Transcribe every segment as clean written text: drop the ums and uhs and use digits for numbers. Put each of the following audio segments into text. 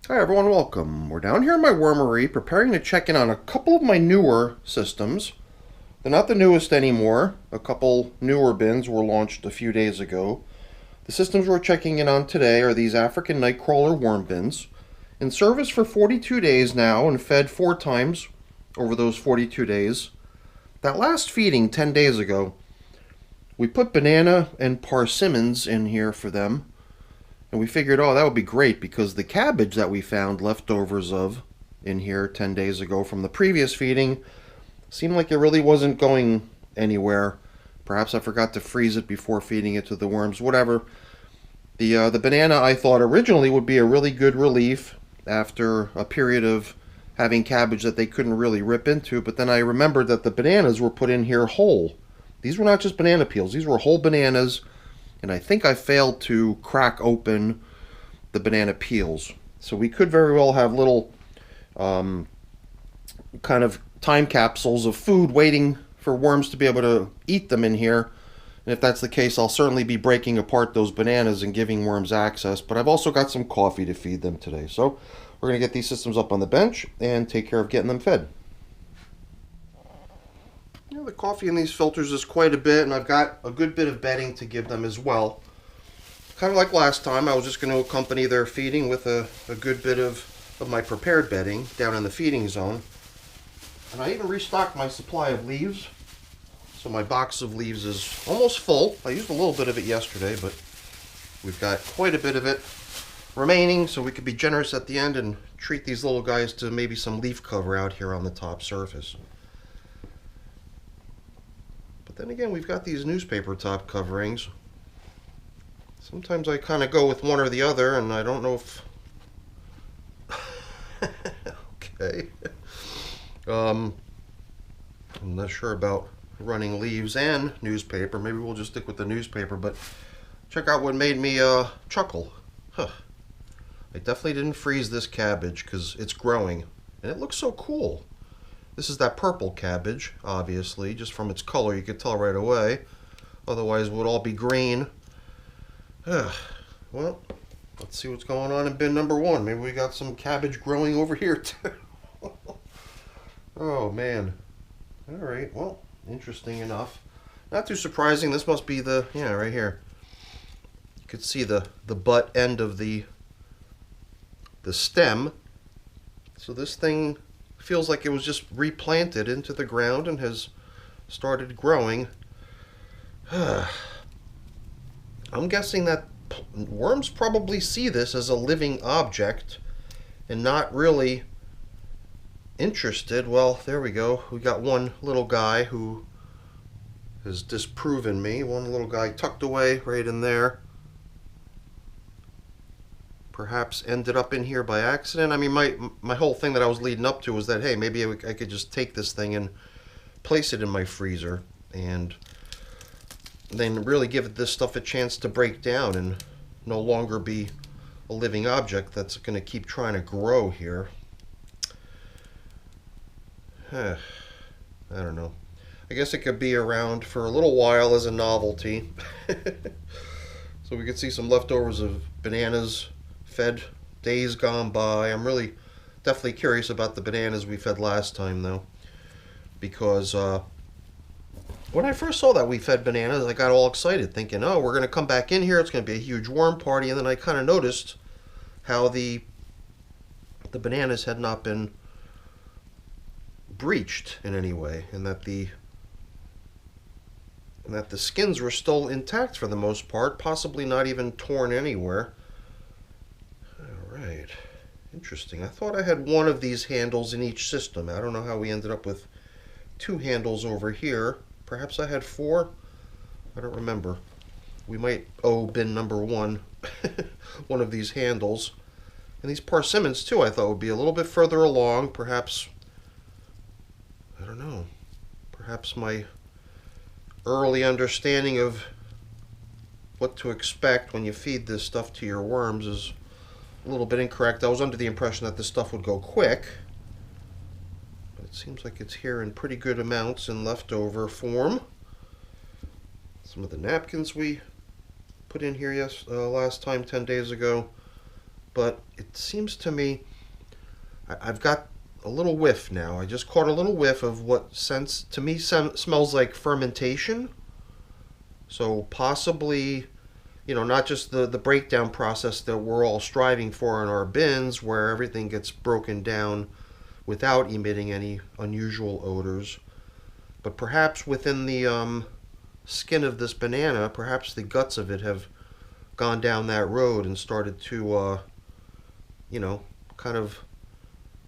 Hi everyone, welcome. We're down here in my wormery preparing to check in on a couple of my newer systems. They're not the newest anymore. A couple newer bins were launched a few days ago. The systems we're checking in on today are these African Nightcrawler worm bins. In service for 42 days now and fed 4 times over those 42 days. That last feeding 10 days ago, we put banana and persimmons in here for them. And we figured, oh, that would be great because the cabbage that we found leftovers of in here 10 days ago from the previous feeding seemed like it really wasn't going anywhere. Perhaps I forgot to freeze it before feeding it to the worms, whatever. The banana I thought originally would be a really good relief after a period of having cabbage that they couldn't really rip into, but then I remembered that the bananas were put in here whole. These were not just banana peels, these were whole bananas. And I think I failed to crack open the banana peels. So we could very well have little kind of time capsules of food waiting for worms to be able to eat them in here. And if that's the case, I'll certainly be breaking apart those bananas and giving worms access. But I've also got some coffee to feed them today. So we're going to get these systems up on the bench and take care of getting them fed. The coffee in these filters is quite a bit, and I've got a good bit of bedding to give them as well. Kind of like last time, I was just going to accompany their feeding with a good bit of my prepared bedding down in the feeding zone. And I even restocked my supply of leaves. So my box of leaves is almost full. I used a little bit of it yesterday, but we've got quite a bit of it remaining, so we could be generous at the end and treat these little guys to maybe some leaf cover out here on the top surface. But then again, we've got these newspaper top coverings. Sometimes I kind of go with one or the other, and I don't know if... Okay. I'm not sure about running leaves and newspaper. Maybe we'll just stick with the newspaper, but check out what made me chuckle. Huh. I definitely didn't freeze this cabbage because it's growing, and it looks so cool. This is that purple cabbage, obviously. Just from its color, you could tell right away. Otherwise, it would all be green. Well, let's see what's going on in bin number 1. Maybe we got some cabbage growing over here, too. Oh, man. All right, well, interesting enough. Not too surprising. This must be the, right here. You could see the butt end of the stem. So this thing feels like it was just replanted into the ground and has started growing. I'm guessing that worms probably see this as a living object and not really interested. Well, there we go. We got one little guy who has disproven me. One little guy tucked away right in there. Perhaps ended up in here by accident. I mean, my whole thing that I was leading up to was that, hey, maybe I could just take this thing and place it in my freezer and then really give this stuff a chance to break down and no longer be a living object that's going to keep trying to grow here. I don't know. I guess it could be around for a little while as a novelty. So we could see some leftovers of bananas fed days gone by. I'm really definitely curious about the bananas we fed last time, though, because when I first saw that we fed bananas, I got all excited thinking, oh, we're going to come back in here, it's going to be a huge worm party. And then I kind of noticed how the bananas had not been breached in any way, and that the skins were still intact for the most part, possibly not even torn anywhere. Right. Interesting. I thought I had one of these handles in each system. I don't know how we ended up with 2 handles over here. Perhaps I had 4? I don't remember. We might owe bin number 1 one of these handles. And these persimmons, too, I thought would be a little bit further along. Perhaps, I don't know, perhaps my early understanding of what to expect when you feed this stuff to your worms is a little bit incorrect. I was under the impression that this stuff would go quick, but it seems like it's here in pretty good amounts in leftover form. Some of the napkins we put in here last time, 10 days ago. but it seems to me I've got a little whiff now. I just caught a little whiff of what sense to me smells like fermentation. So possibly, not just the breakdown process that we're all striving for in our bins, where everything gets broken down without emitting any unusual odors, but perhaps within the skin of this banana, perhaps the guts of it have gone down that road and started to, kind of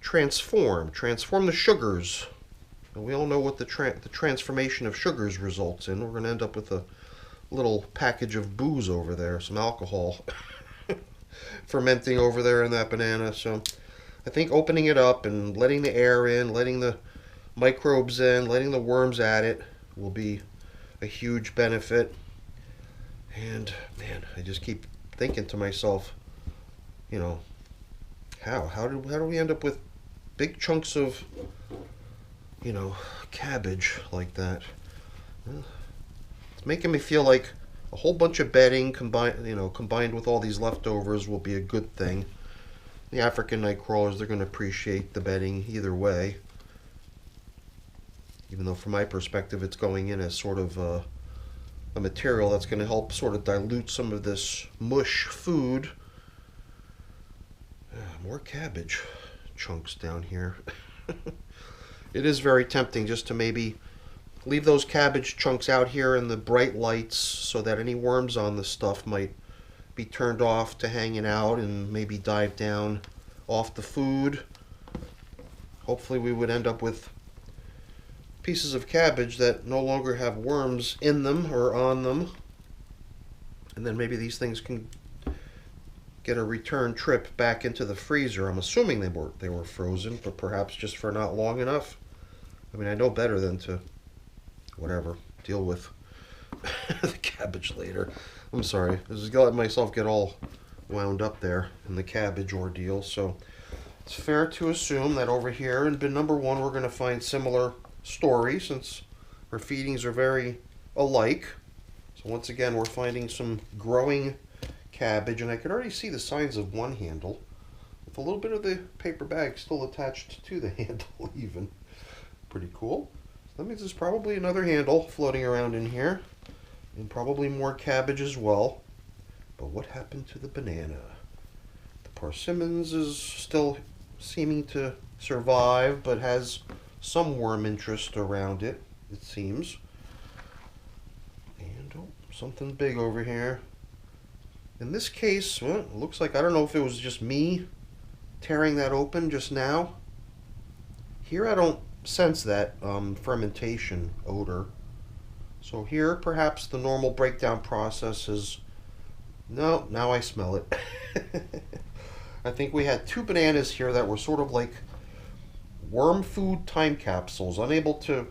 transform the sugars. And we all know what the transformation of sugars results in. We're going to end up with a little package of booze over there, some alcohol fermenting over there in that banana. So I think opening it up and letting the air in, letting the microbes in, letting the worms at it will be a huge benefit. And man, I just keep thinking to myself, how do we end up with big chunks of cabbage like that? It's making me feel like a whole bunch of bedding combined with all these leftovers will be a good thing. The African night crawlers, they're going to appreciate the bedding either way. Even though from my perspective it's going in as sort of a material that's going to help sort of dilute some of this mush food. More cabbage chunks down here. It is very tempting just to maybe leave those cabbage chunks out here in the bright lights so that any worms on the stuff might be turned off to hanging out and maybe dive down off the food. Hopefully we would end up with pieces of cabbage that no longer have worms in them or on them. And then maybe these things can get a return trip back into the freezer. I'm assuming they were frozen, but perhaps just for not long enough. I mean, I know better than to deal with the cabbage later. I'm sorry. I was gonna let myself get all wound up there in the cabbage ordeal. So it's fair to assume that over here in bin number 1 we're going to find similar story, since our feedings are very alike. So once again we're finding some growing cabbage, and I can already see the signs of one handle with a little bit of the paper bag still attached to the handle even. Pretty cool. So that means there's probably another handle floating around in here, and probably more cabbage as well. But what happened to the banana? The persimmons is still seeming to survive, but has some worm interest around it, it seems. And something big over here. In this case, well, it looks like, I don't know if it was just me tearing that open just now. Here I don't sense that fermentation odor. So here perhaps the normal breakdown process is, no, now I smell it. I think we had 2 bananas here that were sort of like worm food time capsules, unable to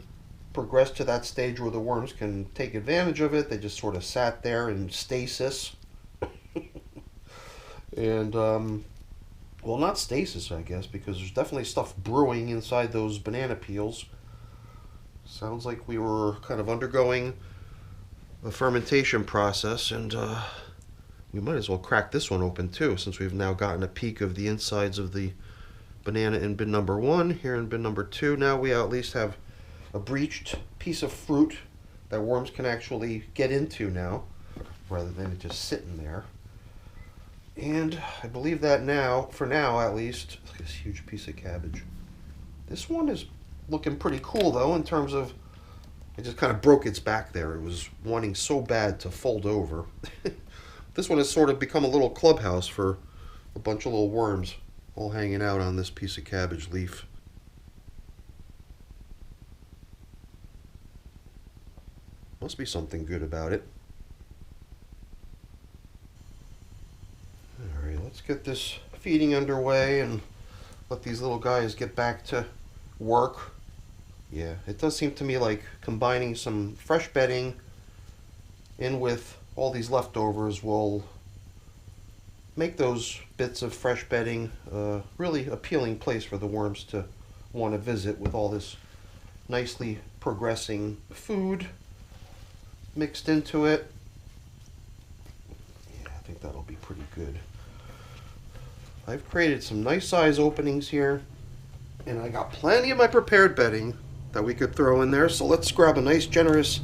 progress to that stage where the worms can take advantage of it. They just sort of sat there in stasis. And, well, not stasis, I guess, because there's definitely stuff brewing inside those banana peels. Sounds like we were kind of undergoing a fermentation process, and we might as well crack this one open too, since we've now gotten a peek of the insides of the banana in bin number 1. Here in bin number 2, now we at least have a breached piece of fruit that worms can actually get into now, rather than it just sitting there. And I believe that now, for now at least, look at this huge piece of cabbage. This one is looking pretty cool though, in terms of, it just kind of broke its back there. It was wanting so bad to fold over. This one has sort of become a little clubhouse for a bunch of little worms all hanging out on this piece of cabbage leaf. Must be something good about it. Alright, let's get this feeding underway and let these little guys get back to work. Yeah, it does seem to me like combining some fresh bedding in with all these leftovers will make those bits of fresh bedding a really appealing place for the worms to want to visit, with all this nicely progressing food mixed into it. Yeah, I think that'll be pretty good. I've created some nice size openings here, and I got plenty of my prepared bedding that we could throw in there. So let's grab a nice generous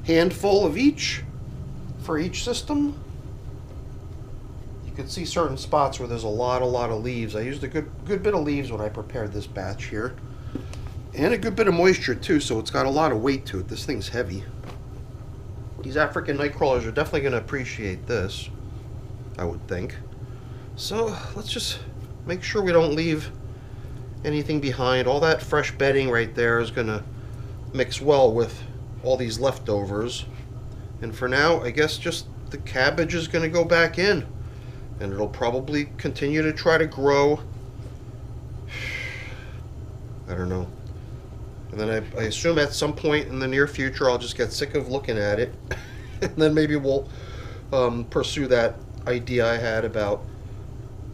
handful of each for each system. You can see certain spots where there's a lot of leaves. I used a good bit of leaves when I prepared this batch here, and a good bit of moisture too, so it's got a lot of weight to it. This thing's heavy. These African night crawlers are definitely going to appreciate this, I would think. So let's just make sure we don't leave anything behind. All that fresh bedding right there is going to mix well with all these leftovers. And for now, I guess just the cabbage is going to go back in, and it'll probably continue to try to grow. I don't know. And then I assume at some point in the near future I'll just get sick of looking at it. And then maybe we'll pursue that idea I had about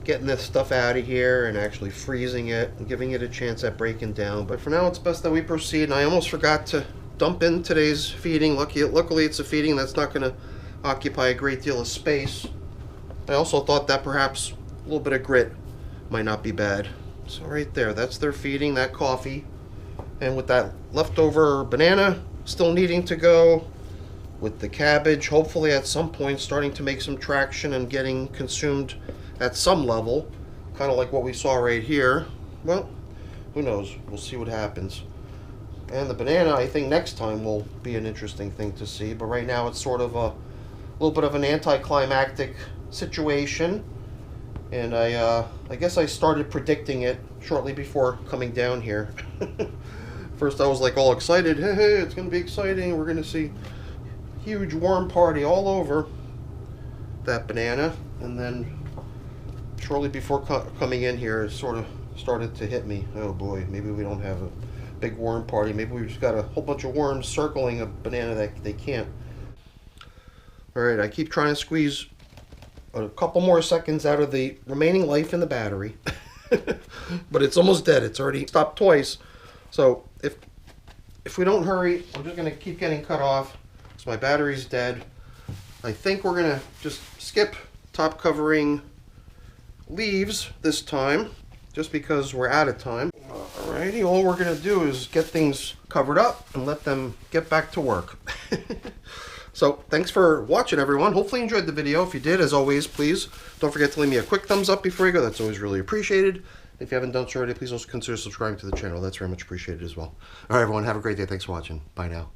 getting this stuff out of here and actually freezing it and giving it a chance at breaking down. But for now, it's best that we proceed. And I almost forgot to dump in today's feeding. Luckily it's a feeding that's not going to occupy a great deal of space. I also thought that perhaps a little bit of grit might not be bad. So right there, that's their feeding, that coffee. And with that leftover banana still needing to go, with the cabbage hopefully at some point starting to make some traction and getting consumed at some level, kind of like what we saw right here. Well, who knows? We'll see what happens. And the banana, I think next time will be an interesting thing to see. But right now it's sort of a little bit of an anticlimactic situation. And I guess I started predicting it shortly before coming down here. First I was like all excited, hey, it's going to be exciting, we're going to see huge worm party all over that banana. And then shortly before coming in here, it sort of started to hit me, oh boy, maybe we don't have a big worm party, maybe we've just got a whole bunch of worms circling a banana that they can't. Alright, I keep trying to squeeze a couple more seconds out of the remaining life in the battery. But it's almost dead, it's already stopped twice. So if we don't hurry, I'm just going to keep getting cut off. So my battery's dead. I think we're going to just skip top covering leaves this time, just because we're out of time. Alrighty, all we're going to do is get things covered up and let them get back to work. So thanks for watching, everyone. Hopefully you enjoyed the video. If you did, as always, please don't forget to leave me a quick thumbs up before you go. That's always really appreciated. If you haven't done so already, please also consider subscribing to the channel. That's very much appreciated as well. All right, everyone, have a great day. Thanks for watching. Bye now.